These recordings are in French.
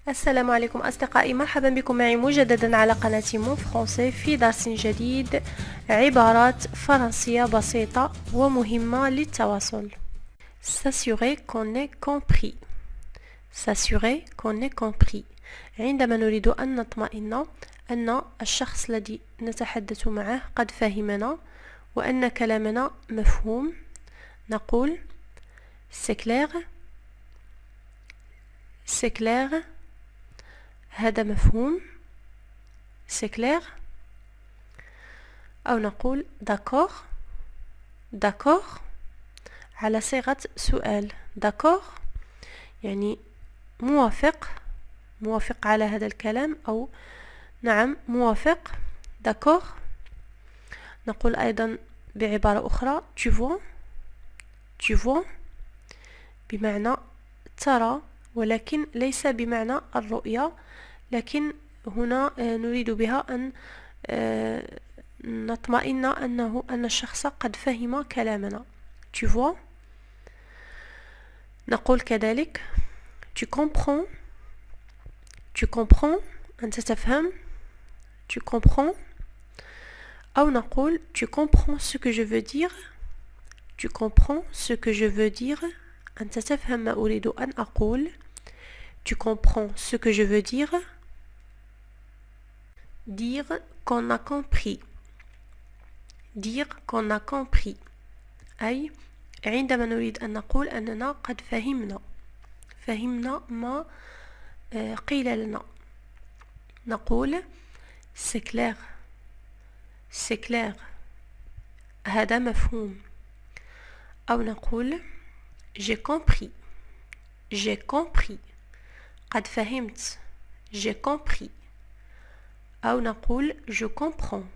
السلام عليكم أصدقائي، مرحبا بكم معي مجددا على قناة مون فرونسي في درس جديد. عبارات فرنسية بسيطة ومهمة للتواصل. S'assurer qu'on est compris. S'assurer qu'on est compris. عندما نريد أن نطمئن أن الشخص الذي نتحدث معه قد فهمنا وأن كلامنا مفهوم، نقول c'est clair. C'est clair. هذا مفهوم. C'est clair. أو نقول d'accord. D'accord. على صيغة سؤال. D'accord. يعني موافق على هذا الكلام، أو نعم موافق. D'accord. نقول أيضا بعبارة أخرى tu vois. Tu vois بمعنى ترى، ولكن ليس بمعنى الرؤية، لكن هنا نريد بها أن نطمئن أن الشخص قد فهم كلامنا. Tu vois. نقول كذلك tu comprends. Tu comprends. أنت تفهم. Tu comprends. أو نقول tu comprends ce que je veux dire. Tu comprends ce que je veux dire. أنت تفهم ما أريد أن أقول. Tu comprends ce que je veux dire. Dire qu'on a compris. Dire qu'on a compris. أي عندما نريد أن نقول أننا قد فهمنا ما قيل لنا، نقول c'est clair. C'est clair. هذا مفهوم. أو نقول j'ai compris. J'ai compris. قد فهمت. J'ai compris. أو نقول je comprends.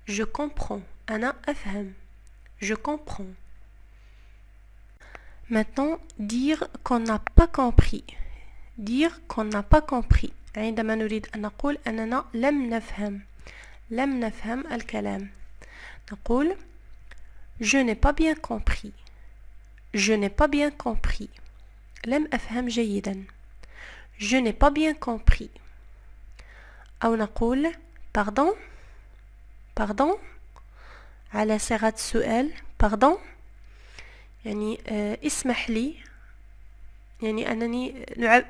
Je comprends. أنا أفهم. Je comprends. Maintenant, dire qu'on n'a pas compris. Dire qu'on n'a pas compris. عندما نريد أن نقول أننا لم نفهم الكلام، نقول je n'ai pas bien compris. Je n'ai pas bien compris. لم أفهم جيدا. Je n'ai pas bien compris. أو نقول pardon. Pardon. على صيغة سؤال. Pardon. يعني اسمح لي، يعني أنني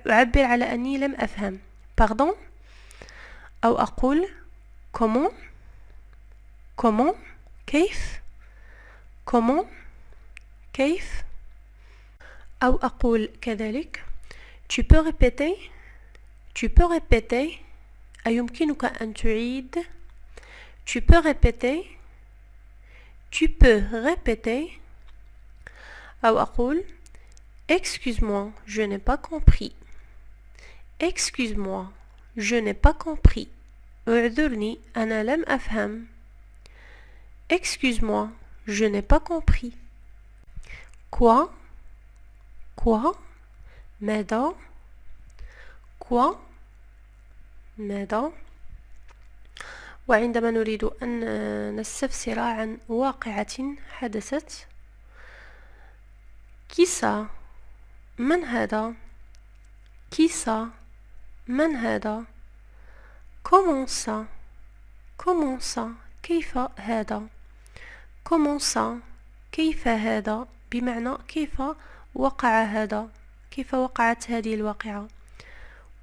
أعبر على أني لم أفهم. Pardon. أو أقول comment. Comment. كيف. Comment. كيف. أو أقول كذلك tu peux répéter. Tu peux répéter. أيمكنك أن تعيد. Tu peux répéter. Tu peux répéter. أو أقول excuse-moi, je n'ai pas compris. Excuse-moi, je n'ai pas compris. اعذرني أنا لم أفهم. Excuse-moi, je n'ai pas compris. Quoi. Quoi. ماذا. Quoi. ماذا. وعندما نريد أن نستفسر عن واقعة حدثت، qui ça. من هذا. qui ça. من هذا. comment ça. comment ça. كيف هذا. comment ça. كيف هذا بمعنى كيف وقع هذا، كيف وقعت هذه الواقعة.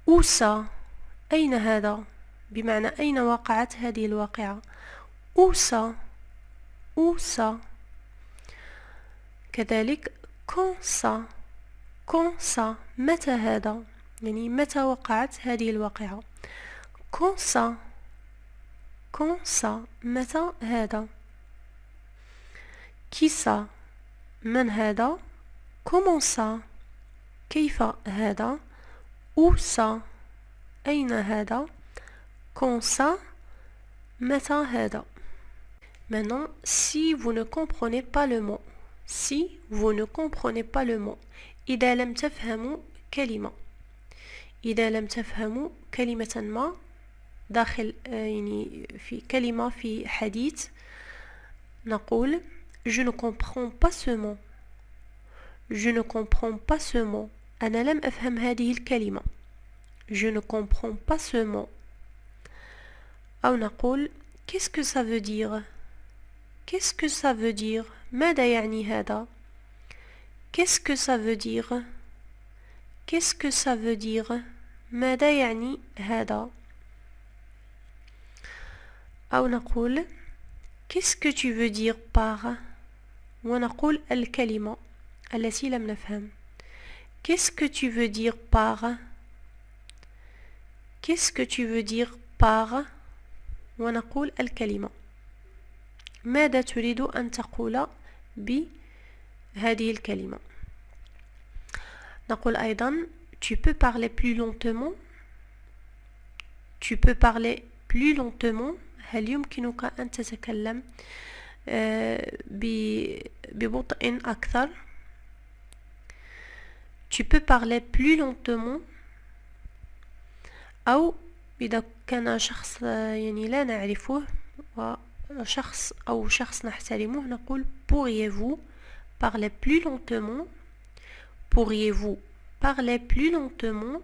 où ça. أين هذا بمعنى أين وقعت هذه الواقعة. où ça. où ça. كذلك quand ça. quand ça. متى هذا، يعني متى وقعت هذه الواقعة. quand ça. quand ça. متى هذا. qui ça. من هذا. comment ça. كيف هذا. où ça. أين هذا. quand ça. متى هذا. Maintenant, si vous ne comprenez pas le mot. Si vous ne comprenez pas le mot. إذا لم تفهموا كلمة. إذا لم تفهموا كلمة ما داخل يعني في كلمة في حديث، نقول je ne comprends pas ce mot. Je ne comprends pas ce mot. أنا لم أفهم هذه الكلمة. Je ne comprends pas ce mot. أو نقول qu'est-ce que ça veut dire? Qu'est-ce que ça veut dire? ماذا يعني هذا? Qu'est-ce que ça veut dire? Qu'est-ce que ça veut dire? ماذا يعني هذا؟ أو نقول qu'est-ce que tu veux dire par؟ ونقول الكلمة التي لم نفهم. Qu'est-ce que tu veux dire par? Qu'est-ce que tu veux dire par؟ ونقول الكلمة. ماذا تريد أن تقول بهذه الكلمة؟ نقول أيضا tu peux parler plus lentement. Tu peux parler plus lentement. هل يمكنك أن تتكلم ببطء أكثر؟ Tu peux parler plus lentement. أو إذا كان شخص يعني لا نعرفه وشخص أو شخص نحترمه نقول pourriez-vous parler plus lentement? Pourriez-vous parler plus lentement?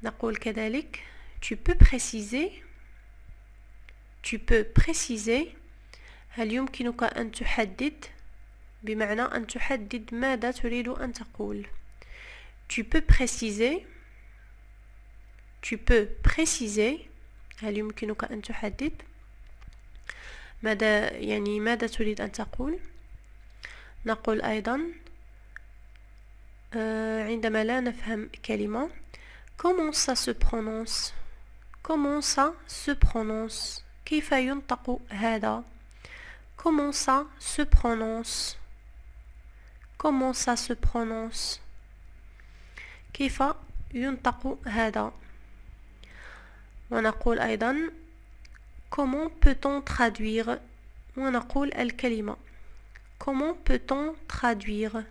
نقول كذلك tu peux préciser. Tu peux préciser. هل يمكنك أن تحدد؟ بمعنى أن تحدد ماذا تريد أن تقول. Tu peux préciser. Tu peux préciser. هل يمكنك أن تحدد؟ ماذا يعني ماذا تريد أن تقول؟ نقول أيضا عندما لا نفهم كلمة comment ça se prononce? Comment ça se prononce? كيف ينطق هذا؟ Comment ça se prononce? Comment ça se prononce? كيف ينطق هذا؟ ونقول أيضا comment peut-on traduire؟ ونقول الكلمة. Comment peut-on traduire؟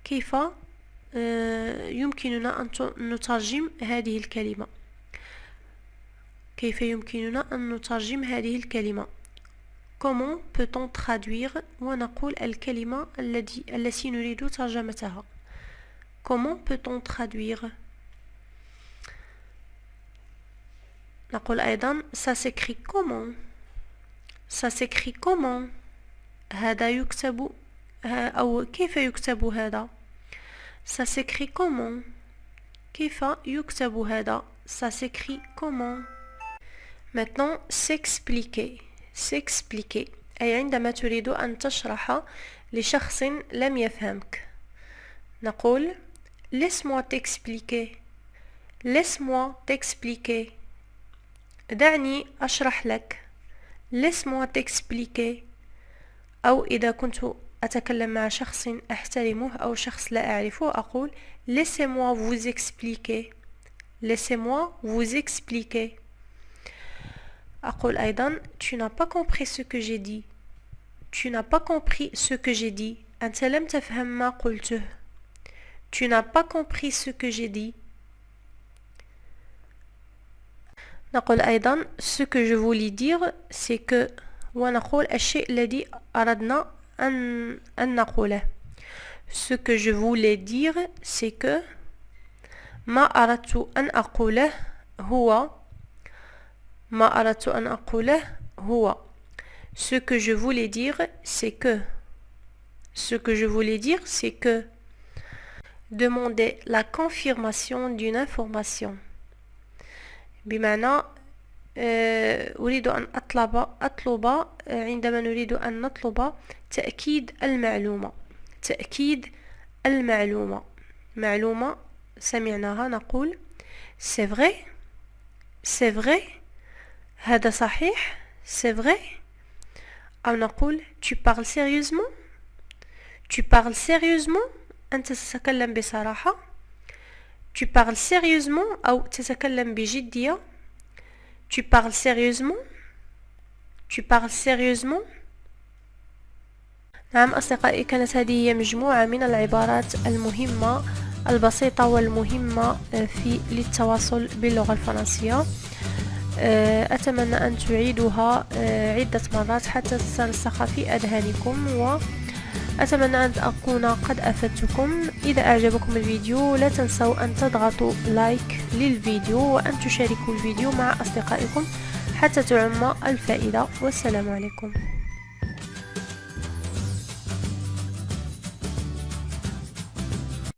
كيف يمكننا أن نترجم هذه الكلمة؟ كيف يمكننا أن نترجم هذه الكلمة؟ Comment peut-on traduire؟ ونقول الكلمة التي نريد ترجمتها. Comment peut-on traduire؟ نقول أيضا ça s'écrit comment؟ Ça s'écrit comment؟ هذا يكتب أو كيف يكتب هذا؟ Ça s'écrit comment? كيف يكتب هذا؟ Ça s'écrit comment? Maintenant, s'expliquer. S'expliquer. أي عندما تريد أن تشرح لشخص لم يفهمك. نقول laisse-moi t'expliquer. Laisse-moi t'expliquer. دعني أشرح لك. Laisse-moi t'expliquer. أو إذا كنت أتكلم مع شخص أحترمه أو شخص لا أعرفه أقول laissez-moi vous expliquer. Laissez-moi vous expliquer. أقول أيضا tu n'as pas compris ce que j'ai dit. Tu n'as pas compris ce que j'ai dit. أنت لم تفهم ما قلته. Tu n'as pas compris ce que j'ai dit. نقول أيضا ce que je voulais dire c'est que ونقول الشيء الذي أردنا أن نقوله. Ce que je voulais dire c'est que ما أردت أن أقوله هو ما أردت أن أقوله هو. Ce que je voulais dire c'est que ce que je voulais dire c'est que demander la confirmation d'une information. بمعنى أريد أن أطلب عندما نريد أن نطلب تأكيد المعلومة. تأكيد المعلومة. معلومة سمعناها نقول c'est vrai. C'est vrai. هذا صحيح. C'est vrai. أو نقول tu parles sérieusement. Tu parles sérieusement. أنت تتكلم بصراحة. Tu parles sérieusement أو تتكلم بجدية. Tu parles sérieusement. Tu parles sérieusement. نعم أصدقائي، كانت هذه هي مجموعة من العبارات المهمة البسيطة والمهمة للتواصل باللغة الفرنسية. أتمنى أن تعيدوها عدة مرات حتى تترسخ في أذهانكم أتمنى أن أكون قد أفدتكم. إذا أعجبكم الفيديو لا تنسوا أن تضغطوا لايك للفيديو وأن تشاركوا الفيديو مع أصدقائكم حتى تعم الفائدة. والسلام عليكم.